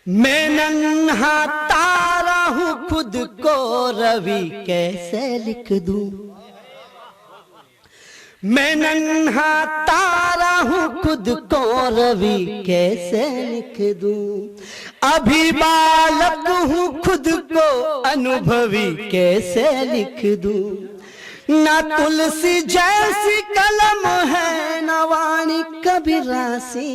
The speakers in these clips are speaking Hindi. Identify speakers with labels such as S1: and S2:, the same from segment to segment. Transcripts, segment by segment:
S1: मैं नन्हा तारा हूं खुद को रवि कैसे लिख दूं। मैं नन्हा तारा हूं खुद को रवि कैसे लिख दूं। अभी बालक हूं खुद को अनुभवी कैसे लिख दूं। ना तुलसी जैसी कलम है ना वाणी कबीरासी।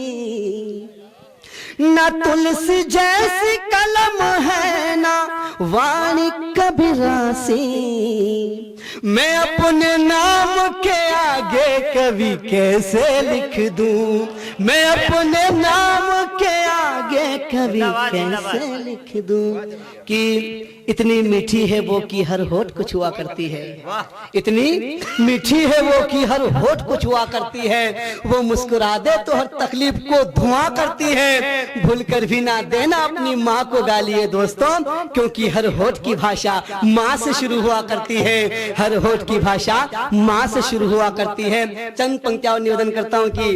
S1: ना तुलसी जैसी कलम है ना वाणी कबीरासी। मैं अपने नाम के आगे कवि कैसे लिख दूं। मैं अपने नाम के आगे कवि कैसे लिख दूं। कि इतनी मीठी है वो कि हर होठ को छुआ करती है। इतनी मीठी है वो कि हर होठ को छुआ करती है। वो मुस्कुरा दे तो हर तकलीफ को धुआं करती है। भूल कर भी ना देना अपनी माँ को गालिए दोस्तों, क्योंकि हर होठ की भाषा माँ से शुरू हुआ करती है। हर होठ की भाषा माँ से शुरू हुआ करती है। चंद पंक्तियां निवेदन करता हूँ कि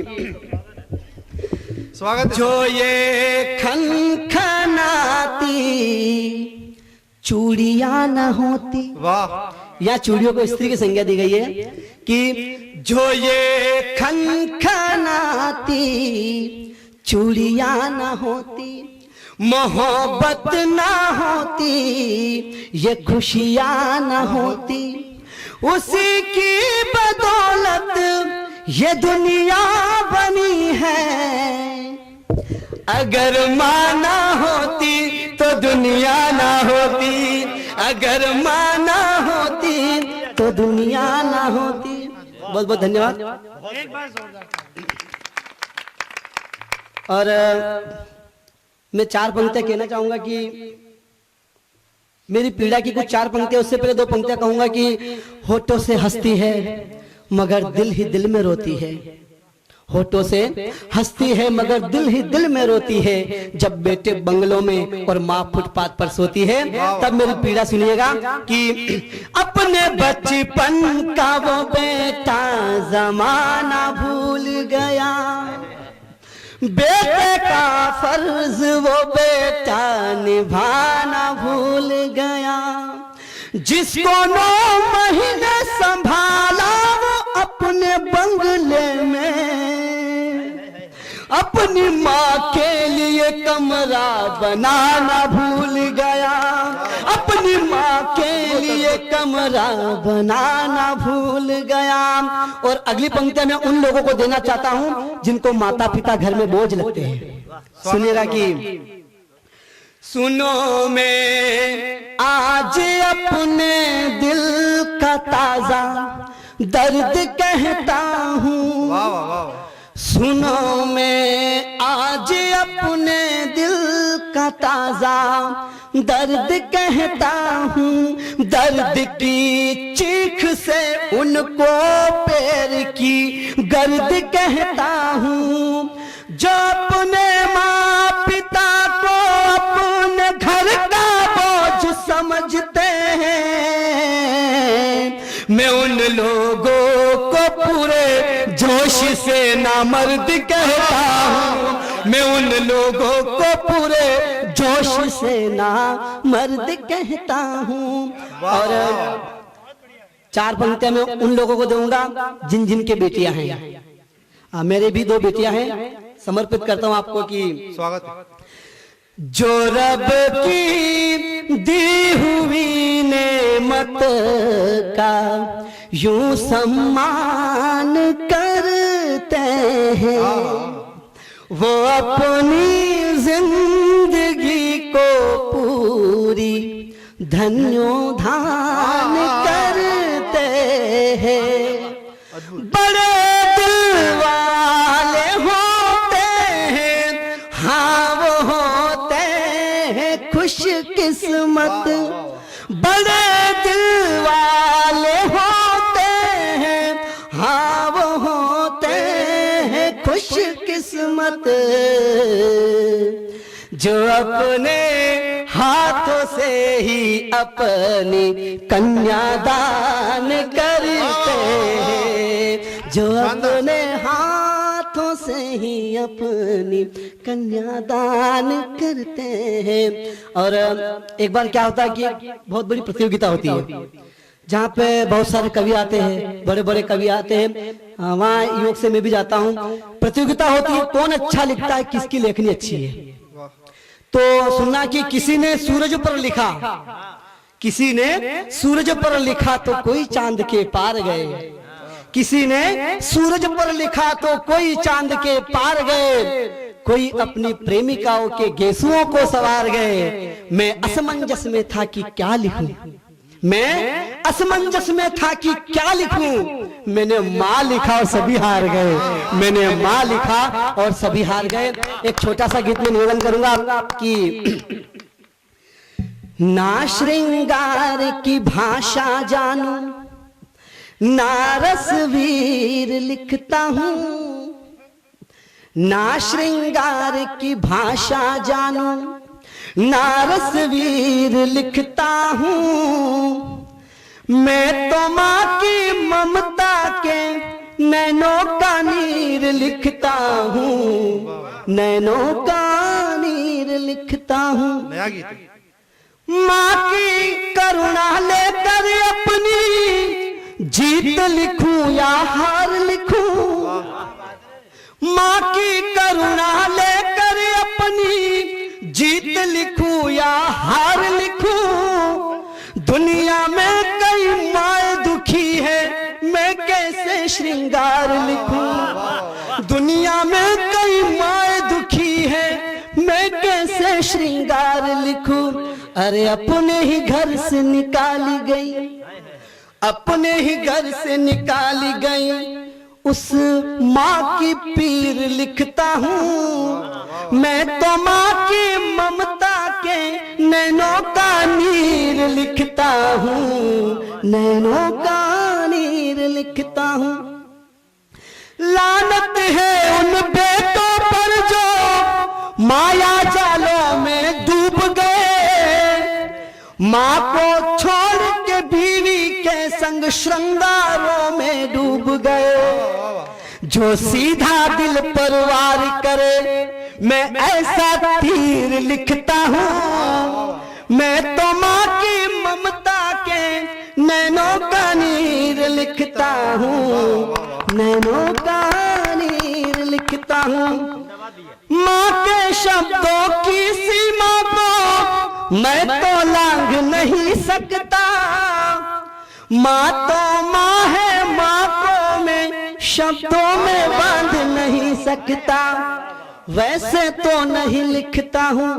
S2: स्वागत।
S1: जो ये खनखनाती चूड़ियां न होती।
S2: वाह।
S1: या चूड़ियों को स्त्री की संज्ञा दी गई है कि जो ये खनखनाती चूड़ियां न होती, मोहब्बत ना होती, ये खुशियां न होती। उसी की बदौलत ये दुनिया बनी है। अगर माँ ना होती तो दुनिया ना होती। अगर माँ ना होती तो दुनिया ना होती। बहुत बहुत धन्यवाद। और मैं चार पंक्तियां कहना चाहूंगा कि मेरी पीड़ा की कुछ चार पंक्तियां, उससे पहले दो पंक्तियां कहूंगा कि होठों से हंसती है मगर दिल ही दिल में रोती है। होठों से हंसती है मगर दिल ही दिल में रोती है। जब बेटे बंगलों में और माँ फुटपाथ पर सोती है, तब मेरी पीड़ा सुनिएगा कि अपने बचपन का वो बेटा जमाना भूल गया। बेटे का फर्ज वो बेटा निभाना भूल गया। जिसको 9 महीने संभाला वो अपने बंगले में अपनी माँ के लिए कमरा बनाना भूल गया। अपनी माँ के लिए कमरा बनाना भूल गया। और अगली पंक्ति में उन लोगों को देना चाहता हूं जिनको माता पिता घर में बोझ लगते हैं। सुनिएगा कि सुनो मैं आज अपने दिल का ताजा दर्द कहता हूँ। सुनो मैं आज अपने दिल का ताजा दर्द कहता हूँ। दर्द की चीख से उनको पैर की गर्द कहता हूँ। जो अपने माँ पिता को अपने घर का बोझ समझते हैं, मैं उन लोगों को पूरे जोश से नामर्द कहता हूँ। मैं उन लोगों को पूरे जोश से नामर्द कहता हूँ। और चार पंक्तियां मैं उन लोगों को दूंगा जिन जिन के बेटियां हैं। मेरे भी 2 बेटियां हैं। समर्पित करता हूं आपको कि
S2: स्वागत।
S1: जो रब की दी हुई नेमत का यूं सम्मान करते हैं, वो अपनी जिंदगी को पूरी धन्योधान करते हैं। बड़े दिल वाले होते हैं, हाँ वो होते हैं खुश किस्मत। बड़े दिल वाले होते हैं, हाँ वो होते हैं खुश किस्मत। जो अपने हाथों से ही अपनी कन्यादान करते हैं। जो अपने हाथों से ही अपनी कन्यादान करते हैं। और एक बार क्या होता है कि बहुत बड़ी प्रतियोगिता होती है जहाँ पे बहुत सारे कवि आते हैं, बड़े बड़े कवि आते हैं। वहाँ योग से मैं भी जाता हूँ। प्रतियोगिता होती है कौन अच्छा लिखता है, किसकी लेखनी अच्छी है। तो सुनना कि किसी ने सूरज पर लिखा, किसी ने सूरज पर लिखा तो कोई चांद के पार गए, किसी ने सूरज पर लिखा तो कोई चांद के पार गए, कोई अपनी प्रेमिकाओं के गेसुओं को सवार गए। मैं असमंजस में था कि क्या लिखूं, मैं असमंजस में था कि क्या लिखूं। मैंने माँ लिखा और सभी हार गए, मैंने माँ लिखा और सभी हार गए। एक छोटा सा गीत में निवेदन करूंगा कि ना श्रृंगार की भाषा जानू, ना रसवीर लिखता हूँ, ना श्रृंगार की भाषा जानू, ना रसवीर लिखता हूँ। मैं तो माँ की ममता के नैनों का नीर लिखता हूँ, नैनों का नीर लिखता हूँ।
S2: नया गीत
S1: माँ की करुणा लेकर अपनी जीत लिखूं या हार लिखूं, माँ की करुणा लेकर अपनी जीत लिखूं या हार लिखूं। दुनिया में कई माँ दुखी है, मैं कैसे श्रृंगार लिखूं। दुनिया में कई माँ दुखी है, मैं कैसे श्रृंगार लिखूं। अरे अपने ही घर से निकाली गई, अपने ही घर से निकाली गई उस माँ की पीर लिखता हूँ। मैं तो माँ की ममता के नैनों का नीर लिखता हूँ, नैनों का नीर लिखता हूँ। लानत है उन बेटों पर जो माया जालों में डूब गए, माँ को छोड़ के बीवी के संग श्रृंगारों में डूब गए। जो सीधा दिल पर वार करे मैं ऐसा तीर लिखता हूँ। मैं तो माँ की ममता के नैनों का नीर लिखता हूँ, नैनों का नीर लिखता हूँ। माँ के शब्दों की सीमा को मैं तो लांघ नहीं सकता। माँ तो माँ है, माँ को मैं शब्दों में बांध नहीं सकता। वैसे तो नहीं लिखता हूँ,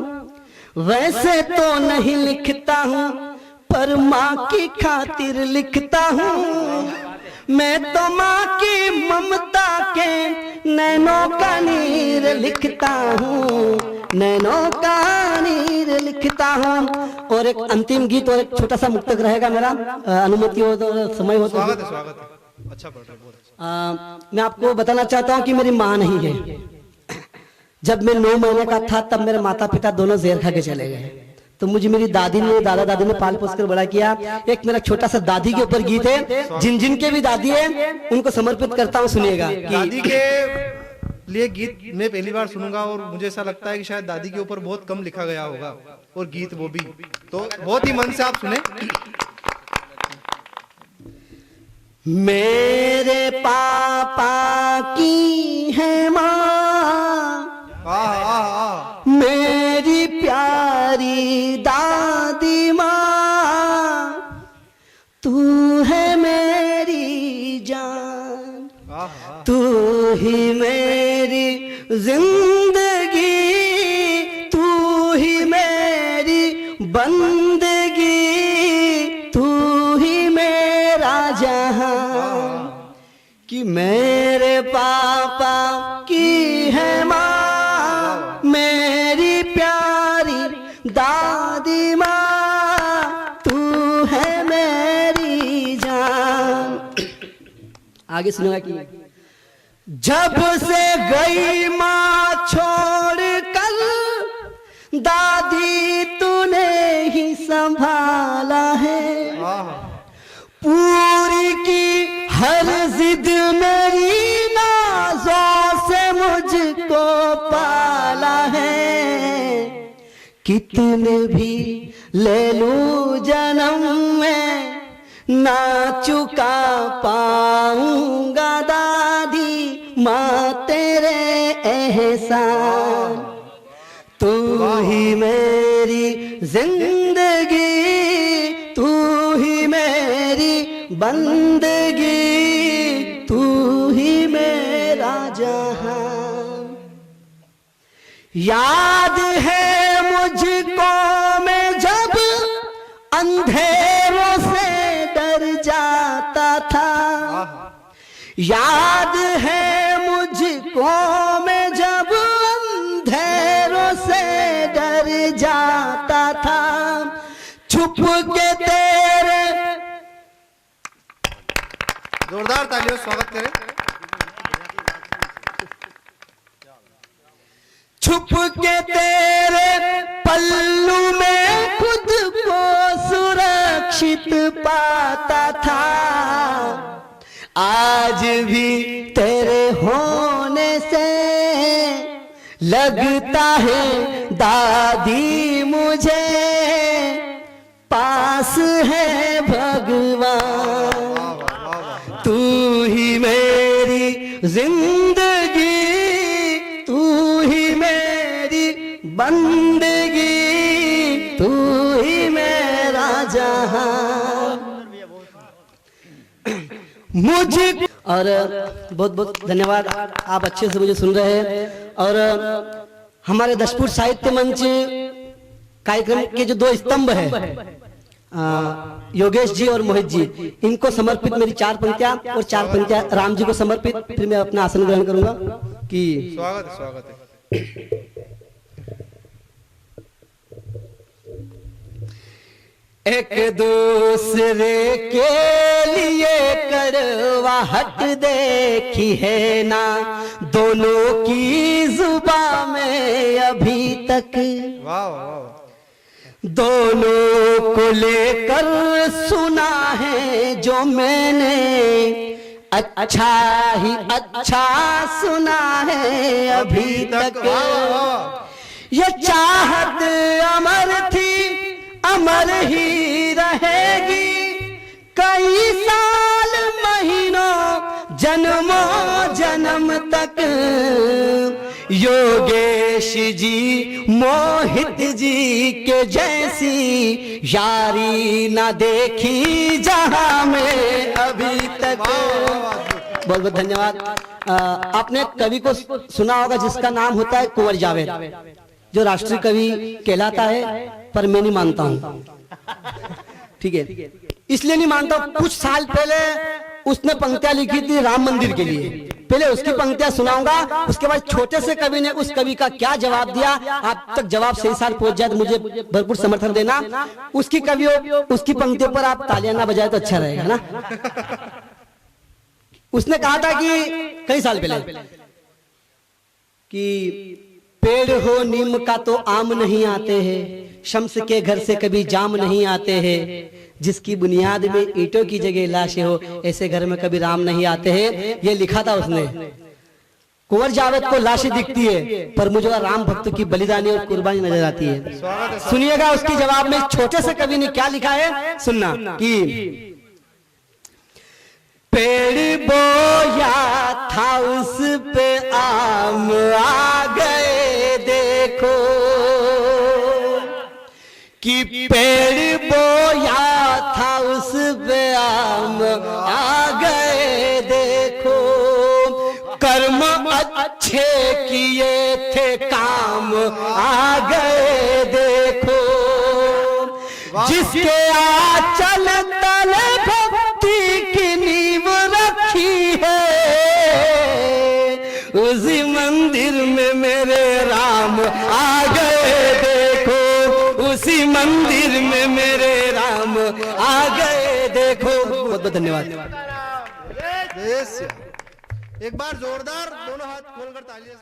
S1: वैसे तो नहीं लिखता हूँ, पर माँ की खातिर लिखता हूँ। मैं तो माँ की ममता के नैनों का नीर लिखता हूँ, नैनों का नीर लिखता हूँ। और एक अंतिम गीत और एक छोटा सा मुक्तक रहेगा मेरा, अनुमति हो तो, समय हो तो।
S2: स्वागत है, स्वागत है। अच्छा पढ़ रहे, बहुत अच्छा।
S1: मैं आपको बताना चाहता हूँ कि मेरी माँ नहीं है। जब मैं 9 महीने का था तब मेरे माता पिता दोनों जहर खा के चले गए। तो मुझे मेरी दादी ने, दादा दादी ने पाल पोस कर बड़ा किया। एक मेरा छोटा सा दादी के ऊपर गीत है, जिन जिन के भी दादी है उनको समर्पित करता हूँ, सुनिएगा।
S2: दादी के लिए गीत मैं पहली बार सुनूंगा और मुझे ऐसा लगता है कि शायद दादी के ऊपर बहुत कम लिखा गया होगा और गीत वो भी, तो बहुत ही मन से आप सुने।
S1: मेरे पापा की है माँ, मेरी प्यारी दादी माँ, तू है मेरी जान, तू ही मेरी जिंदगी, तू ही मेरी बंदगी, तू ही मेरा जहां। कि मेरे पापा की है माँ, मेरी प्यारी दादी माँ, तू है मेरी जान। आगे सुनेगा कि जब से गई माँ छोड़ कर दादी तूने ही संभाला है। पूरी की हर जिद मेरी नाज़ों से मुझको कितने भी ले लूं जन्म में ना चुका पाऊंगा दादी माँ तेरे एहसान। तू ही मेरी जिंदगी, तू ही मेरी बंदगी, तू ही मेरा जहां। याद है मुझको मैं जब अंधेरों से डर जाता था, याद है मुझको मैं जब अंधेरों से डर जाता था, छुप के तेरे।
S2: जोरदार तालियों स्वागत करें।
S1: छुप के तेरे पल्लू में खुद को सुरक्षित पाता था, आज भी तेरे होने से लगता है दादी मुझे पास है भगवान। तू ही मेरी जिंदगी, तू ही मेरी बंदगी, तू ही मेरा जहां। मुझे और बहुत बहुत धन्यवाद, आप अच्छे से मुझे सुन रहे हैं। और हमारे दशपुर साहित्य मंच कार्यक्रम के जो दो स्तंभ हैं, योगेश जी और मोहित जी, इनको समर्पित मेरी 4 पंक्तियां और 4 पंक्तियां राम जी को समर्पित, फिर मैं अपना आसन ग्रहण करूंगा। कि
S2: स्वागत है।
S1: एक दूसरे के लिए करवाहट देखी है ना दोनों की जुबान में अभी तक।
S2: वाह वाह।
S1: दोनों को लेकर सुना है जो मैंने, अच्छा ही अच्छा सुना है अभी तक। ये चाहत अमर थी, अमर ही रहेगी, कई साल महीनों जन्मों जन्म तक। योगेश जी मोहित जी के जैसी यारी ना देखी जहां में अभी तक। बहुत बहुत धन्यवाद। आपने कवि को सुना होगा जिसका नाम होता है कुंवर जावेद, जो राष्ट्रीय कवि कहलाता है, पर मैं नहीं मानता हूं। ठीक है, इसलिए नहीं मानता हूं, कुछ साल पहले उसने पंक्तियां लिखी थी राम मंदिर के लिए, पहले उसकी पंक्तियां सुनाऊंगा, उसके बाद छोटे से कवि ने उस कवि का क्या जवाब दिया। आप तक जवाब सही साल पहुंच जाए तो मुझे भरपूर समर्थन देना। उसकी कवियों, उसकी पंक्तियों पर आप तालियां ना बजाए तो अच्छा रहेगा ना। उसने कहा था कि कई साल पहले कि पेड़ हो नीम का तो आम नहीं आते हैं, शम्स के घर से कभी जाम नहीं आते हैं, जिसकी बुनियाद में ईंटों की जगह लाशें हो, ऐसे घर में कभी राम नहीं आते हैं। ये लिखा था उसने। कुंवर जावेद को लाशें दिखती है, पर मुझे राम भक्त की बलिदानी और कुर्बानी नजर आती है। सुनिएगा उसके जवाब में छोटे से कवि ने क्या लिखा है, सुनना कि पेड़ बोया था उस पे आम आ गए देखो, कि पेड़ बोया था उस पे आम आ गए देखो, कर्म अच्छे किए थे काम आ गए देखो, जिसके आंचल तले भक्ति की नींव रखी है, उसी मंदिर में मेरे राम आ गए देखो, उसी मंदिर में मेरे राम आ गए देखो। बहुत बहुत धन्यवाद।
S2: एक बार जोरदार दोनों हाथ खोलकर तालियां।